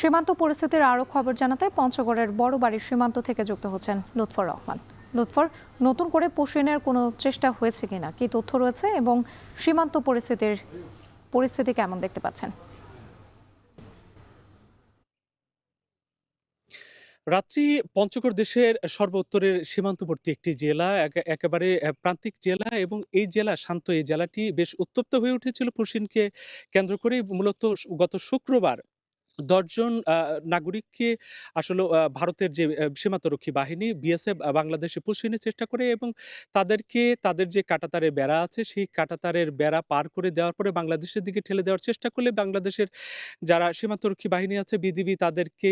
সীমান্ত পরিস্থিতির আরও খবর জানাতে পঞ্চগড়ের বড় বাড়ির সীমান্ত থেকে যুক্ত হচ্ছেন লুৎফর রহমান। লুৎফর, নতুন করে পুশিনের কোনো চেষ্টা হয়েছে কিনা, কি তথ্য রয়েছে এবং সীমান্ত পরিস্থিতি কেমন দেখতে পাচ্ছেন? রাত্রি পঞ্চগড় দেশের সর্বোত্তরের সীমান্তবর্তী একটি জেলা, একেবারে প্রান্তিক জেলা এবং এই জেলা শান্ত। এই জেলাটি বেশ উত্তপ্ত হয়ে উঠেছিল পুশিনকে কেন্দ্র করে। মূলত গত শুক্রবার ১০ জন নাগরিককে আসলে ভারতের যে সীমান্তরক্ষী বাহিনী বিএসএফ বাংলাদেশে পুশিনের চেষ্টা করে এবং তাদেরকে তাদের যে কাঁটাতারের বেড়া আছে, সেই কাঁটাতারের বেড়া পার করে দেওয়ার পরে বাংলাদেশের দিকে ঠেলে দেওয়ার চেষ্টা করলে বাংলাদেশের যারা সীমান্তরক্ষী বাহিনী আছে, বিজিবি তাদেরকে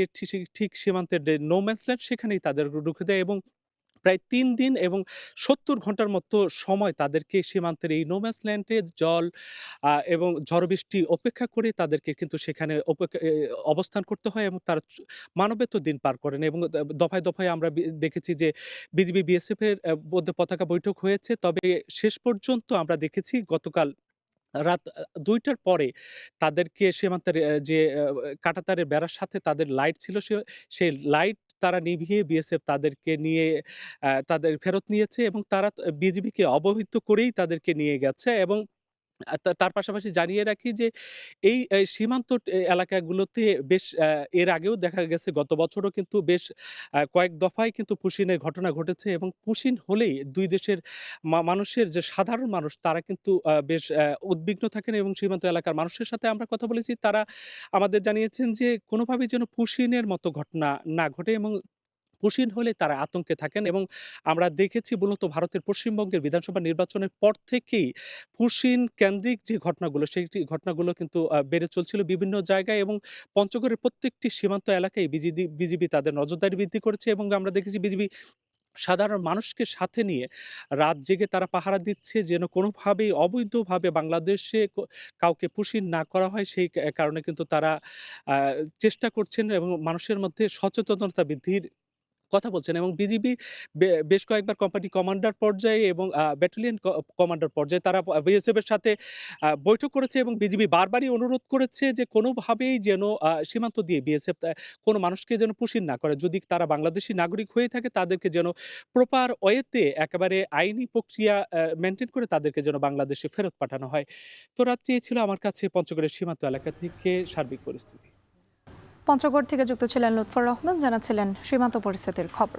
ঠিক সীমান্তের যে নো ম্যানস ল্যান্ড সেখানেই তাদের রুখে দেয় এবং প্রায় ৩ দিন এবং ৭০ ঘন্টার মতো সময় তাদেরকে সীমান্তের এই নো ম্যানস ল্যান্ডে জল এবং ঝড় বৃষ্টি উপেক্ষা করে তাদেরকে কিন্তু সেখানে অবস্থান করতে হয় এবং তারা মানবেতর দিন পার করেন এবং দফায়, দফায় আমরা দেখেছি যে বিজিবি বিএসএফ এর মধ্যে পতাকা বৈঠক হয়েছে। তবে শেষ পর্যন্ত আমরা দেখেছি গতকাল রাত ২ টার পরে তাদেরকে সীমান্তের যে কাঁটাতারের বেড়ার সাথে তাদের লাইট ছিল, সেই লাইট তারা নিভিয়ে বিএসএফ তাদেরকে নিয়ে তাদের ফেরত নিয়েছে এবং তারা বিজিবিকে অবহিত করেই তাদেরকে নিয়ে গেছে এবং তার পাশাপাশি জানিয়ে রাখি যে এই সীমান্ত এলাকাগুলোতে বেশ এর আগেও দেখা গেছে গত বছরও কিন্তু বেশ কয়েক দফায় কিন্তু পুশিনের ঘটনা ঘটেছে এবং পুশিন হলেই ২ দেশের মানুষের যে সাধারণ মানুষ তারা কিন্তু বেশ উদ্বিগ্ন থাকেন এবং সীমান্ত এলাকার মানুষের সাথে আমরা কথা বলেছি। তারা আমাদের জানিয়েছেন যে কোনোভাবেই যেন পুশিনের মতো ঘটনা না ঘটে এবং পুশিন হলে তারা আতঙ্কে থাকেন এবং আমরা দেখেছি মূলত ভারতের পশ্চিমবঙ্গের বিধানসভা নির্বাচনের পর থেকেই পুশিন কেন্দ্রিক যে ঘটনাগুলো, সেই ঘটনাগুলো কিন্তু বেড়ে চলছিল বিভিন্ন জায়গায় এবং পঞ্চগড়ের প্রত্যেকটি সীমান্ত এলাকায় বিজিবি তাদের নজরদারি বৃদ্ধি করেছে এবং আমরা দেখেছি বিজিবি সাধারণ মানুষকে সাথে নিয়ে রাত জেগে তারা পাহারা দিচ্ছে যেন কোনোভাবেই অবৈধভাবে বাংলাদেশে কাউকে পুশিন না করা হয়। সেই কারণে কিন্তু তারা আ চেষ্টা করছেন এবং মানুষের মধ্যে সচেতনতা বৃদ্ধির কথা বলছেন এবং বিজিবি বেশ কয়েকবার কোম্পানি কমান্ডার পর্যায়ে এবং ব্যাটালিয়ন কমান্ডার পর্যায়ে তারা বিএসএফ এর সাথে বৈঠক করেছে এবং বিজিবি বারবারই অনুরোধ করেছে যে কোনোভাবেই যেন সীমান্ত দিয়ে বিএসএফ কোনো মানুষকে যেন পুশিন না করে। যদি তারা বাংলাদেশী নাগরিক হয়ে থাকে তাদেরকে যেন প্রপার ওয়েতে একেবারে আইনি প্রক্রিয়া মেইনটেইন করে তাদেরকে যেন বাংলাদেশে ফেরত পাঠানো হয়। তো রাত্রি এই ছিল আমার কাছে পঞ্চগড়ের সীমান্ত এলাকা থেকে সার্বিক পরিস্থিতি। পঞ্চগড় থেকে যুক্ত ছিলেন লুৎফর রহমান, জানাচ্ছিলেন সীমান্ত পরিস্থিতির খবর।